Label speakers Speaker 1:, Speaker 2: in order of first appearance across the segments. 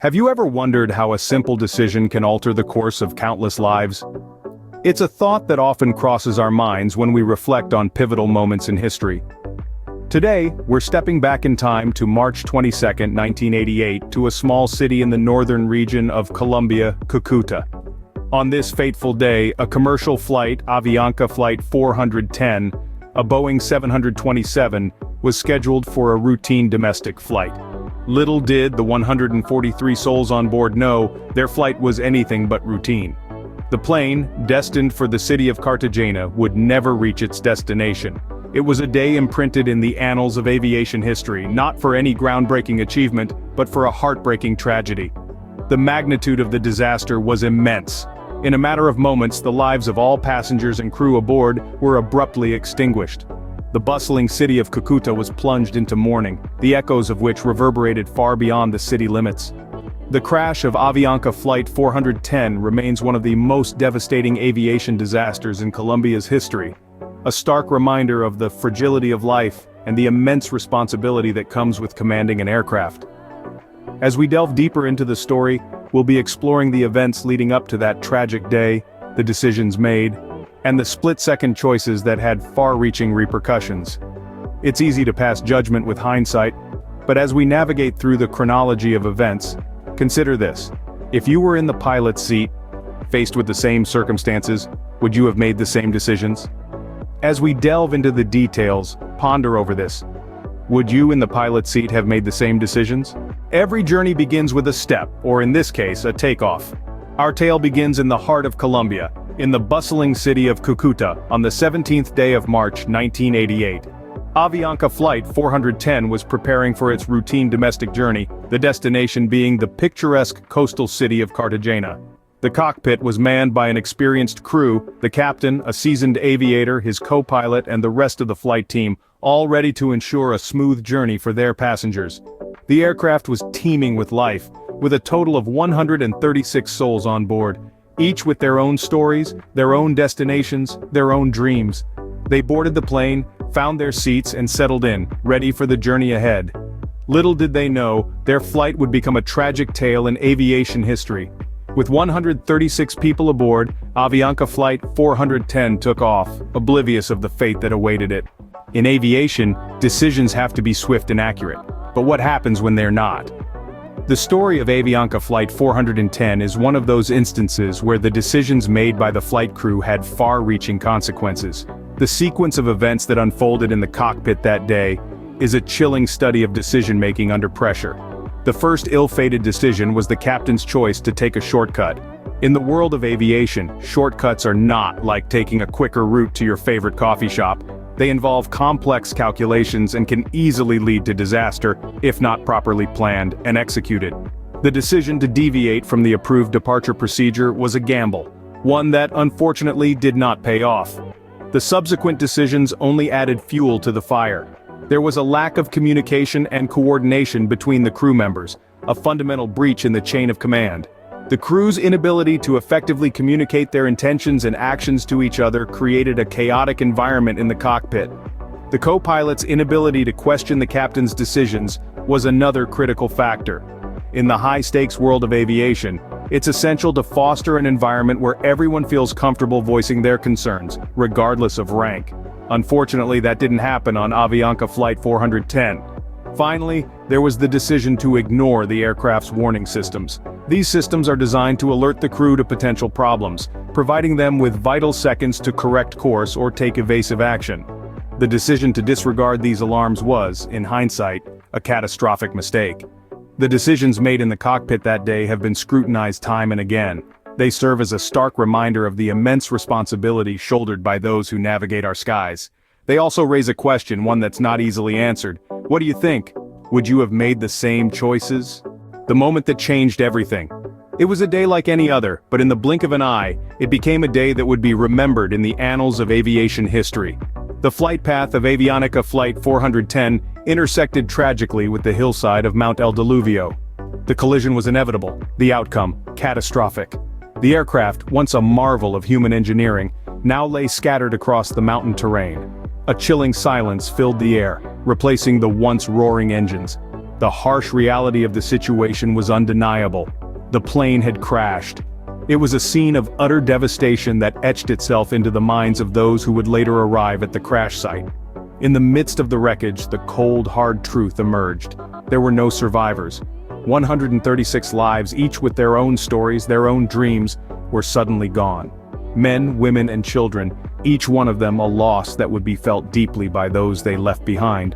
Speaker 1: Have you ever wondered how a simple decision can alter the course of countless lives? It's a thought that often crosses our minds when we reflect on pivotal moments in history. Today, we're stepping back in time to March 22, 1988, to a small city in the northern region of Colombia, Cúcuta. On this fateful day, a commercial flight, Avianca Flight 410, a Boeing 727, was scheduled for a routine domestic flight. Little did the 143 souls on board know, their flight was anything but routine. The plane, destined for the city of Cartagena, would never reach its destination. It was a day imprinted in the annals of aviation history, not for any groundbreaking achievement, but for a heartbreaking tragedy. The magnitude of the disaster was immense. In a matter of moments, the lives of all passengers and crew aboard were abruptly extinguished. The bustling city of Cúcuta was plunged into mourning, the echoes of which reverberated far beyond the city limits. The crash of Avianca Flight 410 remains one of the most devastating aviation disasters in Colombia's history, a stark reminder of the fragility of life and the immense responsibility that comes with commanding an aircraft. As we delve deeper into the story, we'll be exploring the events leading up to that tragic day, the decisions made, and the split-second choices that had far-reaching repercussions. It's easy to pass judgment with hindsight, but as we navigate through the chronology of events, consider this. If you were in the pilot's seat, faced with the same circumstances, would you have made the same decisions? As we delve into the details, ponder over this. Would you in the pilot's seat have made the same decisions? Every journey begins with a step, or in this case, a takeoff. Our tale begins in the heart of Colombia, in the bustling city of Cúcuta, on the 17th day of March 1988. Avianca Flight 410 was preparing for its routine domestic journey, the destination being the picturesque coastal city of Cartagena. The cockpit was manned by an experienced crew, the captain, a seasoned aviator, his co-pilot, and the rest of the flight team, all ready to ensure a smooth journey for their passengers. The aircraft was teeming with life, with a total of 136 souls on board, each with their own stories, their own destinations, their own dreams. They boarded the plane, found their seats, and settled in, ready for the journey ahead. Little did they know, their flight would become a tragic tale in aviation history. With 136 people aboard, Avianca Flight 410 took off, oblivious of the fate that awaited it. In aviation, decisions have to be swift and accurate. But what happens when they're not? The story of Avianca Flight 410 is one of those instances where the decisions made by the flight crew had far-reaching consequences. The sequence of events that unfolded in the cockpit that day is a chilling study of decision-making under pressure. The first ill-fated decision was the captain's choice to take a shortcut. In the world of aviation, shortcuts are not like taking a quicker route to your favorite coffee shop. They involve complex calculations and can easily lead to disaster, if not properly planned and executed. The decision to deviate from the approved departure procedure was a gamble, one that unfortunately did not pay off. The subsequent decisions only added fuel to the fire. There was a lack of communication and coordination between the crew members, a fundamental breach in the chain of command. The crew's inability to effectively communicate their intentions and actions to each other created a chaotic environment in the cockpit. The co-pilot's inability to question the captain's decisions was another critical factor. In the high-stakes world of aviation, it's essential to foster an environment where everyone feels comfortable voicing their concerns, regardless of rank. Unfortunately, that didn't happen on Avianca Flight 410. Finally, there was the decision to ignore the aircraft's warning systems. These systems are designed to alert the crew to potential problems, providing them with vital seconds to correct course or take evasive action. The decision to disregard these alarms was, in hindsight, a catastrophic mistake. The decisions made in the cockpit that day have been scrutinized time and again. They serve as a stark reminder of the immense responsibility shouldered by those who navigate our skies. They also raise a question, one that's not easily answered. What do you think? Would you have made the same choices? The moment that changed everything. It was a day like any other, but in the blink of an eye, it became a day that would be remembered in the annals of aviation history. The flight path of Avianca Flight 410 intersected tragically with the hillside of Mount El Diluvio. The collision was inevitable, the outcome, catastrophic. The aircraft, once a marvel of human engineering, now lay scattered across the mountain terrain. A chilling silence filled the air, replacing the once roaring engines. The harsh reality of the situation was undeniable. The plane had crashed. It was a scene of utter devastation that etched itself into the minds of those who would later arrive at the crash site. In the midst of the wreckage, the cold, hard truth emerged. There were no survivors. 136 lives, each with their own stories, their own dreams, were suddenly gone. Men, women, and children, each one of them a loss that would be felt deeply by those they left behind.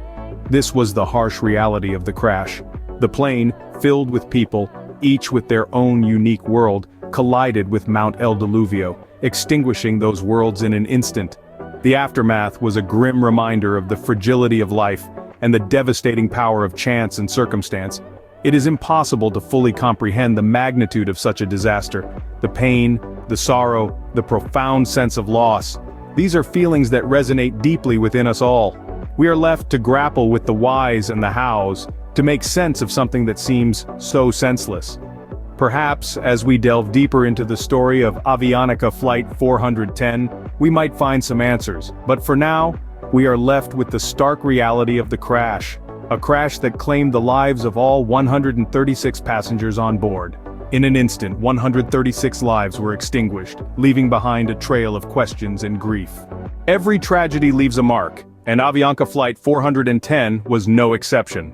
Speaker 1: This was the harsh reality of the crash. The plane, filled with people, each with their own unique world, collided with Mount El Diluvio, extinguishing those worlds in an instant. The aftermath was a grim reminder of the fragility of life and the devastating power of chance and circumstance. It is impossible to fully comprehend the magnitude of such a disaster. The pain, the sorrow, the profound sense of loss. These are feelings that resonate deeply within us all. We are left to grapple with the whys and the hows, to make sense of something that seems so senseless. Perhaps, as we delve deeper into the story of Avianca Flight 410, we might find some answers. But for now, we are left with the stark reality of the crash. A crash that claimed the lives of all 136 passengers on board. In an instant, 136 lives were extinguished, leaving behind a trail of questions and grief. Every tragedy leaves a mark, and Avianca Flight 410 was no exception.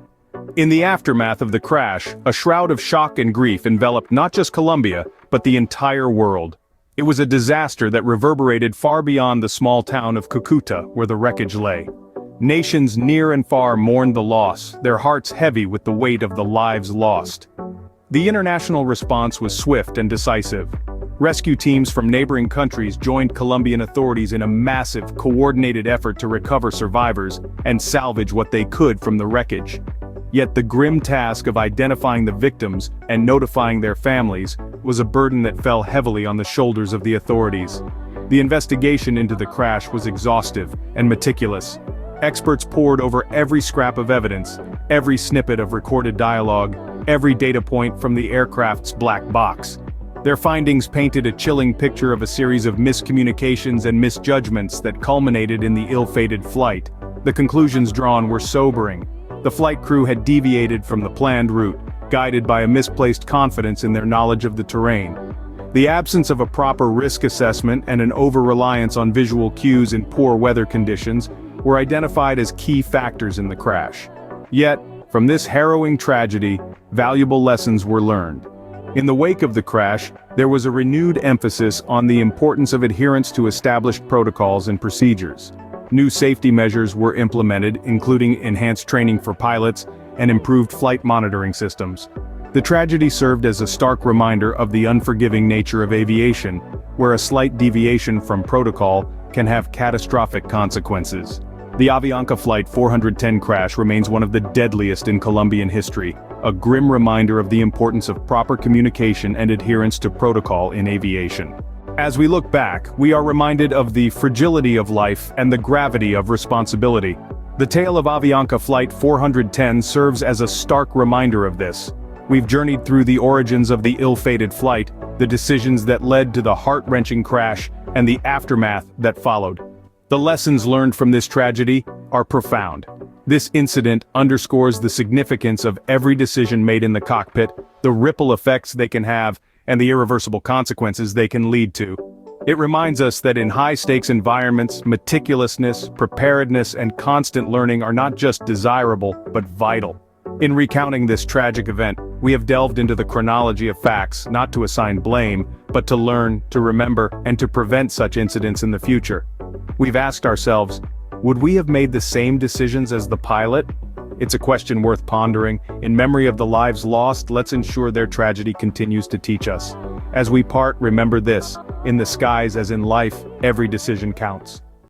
Speaker 1: In the aftermath of the crash, a shroud of shock and grief enveloped not just Colombia, but the entire world. It was a disaster that reverberated far beyond the small town of Cúcuta, where the wreckage lay. Nations near and far mourned the loss, their hearts heavy with the weight of the lives lost. The international response was swift and decisive. Rescue teams from neighboring countries joined Colombian authorities in a massive, coordinated effort to recover survivors and salvage what they could from the wreckage. Yet the grim task of identifying the victims and notifying their families was a burden that fell heavily on the shoulders of the authorities. The investigation into the crash was exhaustive and meticulous. Experts pored over every scrap of evidence, every snippet of recorded dialogue, every data point from the aircraft's black box. Their findings painted a chilling picture of a series of miscommunications and misjudgments that culminated in the ill-fated flight. The conclusions drawn were sobering. The flight crew had deviated from the planned route, guided by a misplaced confidence in their knowledge of the terrain. The absence of a proper risk assessment and an over-reliance on visual cues in poor weather conditions were identified as key factors in the crash. Yet, from this harrowing tragedy, valuable lessons were learned. In the wake of the crash, there was a renewed emphasis on the importance of adherence to established protocols and procedures. New safety measures were implemented, including enhanced training for pilots and improved flight monitoring systems. The tragedy served as a stark reminder of the unforgiving nature of aviation, where a slight deviation from protocol can have catastrophic consequences. The Avianca Flight 410 crash remains one of the deadliest in Colombian history, a grim reminder of the importance of proper communication and adherence to protocol in aviation. As we look back, we are reminded of the fragility of life and the gravity of responsibility. The tale of Avianca Flight 410 serves as a stark reminder of this. We've journeyed through the origins of the ill-fated flight, the decisions that led to the heart-wrenching crash, and the aftermath that followed. The lessons learned from this tragedy are profound. This incident underscores the significance of every decision made in the cockpit, the ripple effects they can have, and the irreversible consequences they can lead to. It reminds us that in high-stakes environments, meticulousness, preparedness, and constant learning are not just desirable, but vital. In recounting this tragic event, we have delved into the chronology of facts, not to assign blame, but to learn, to remember, and to prevent such incidents in the future. We've asked ourselves, would we have made the same decisions as the pilot? It's a question worth pondering. In memory of the lives lost, let's ensure their tragedy continues to teach us. As we part, remember this: in the skies as in life, every decision counts.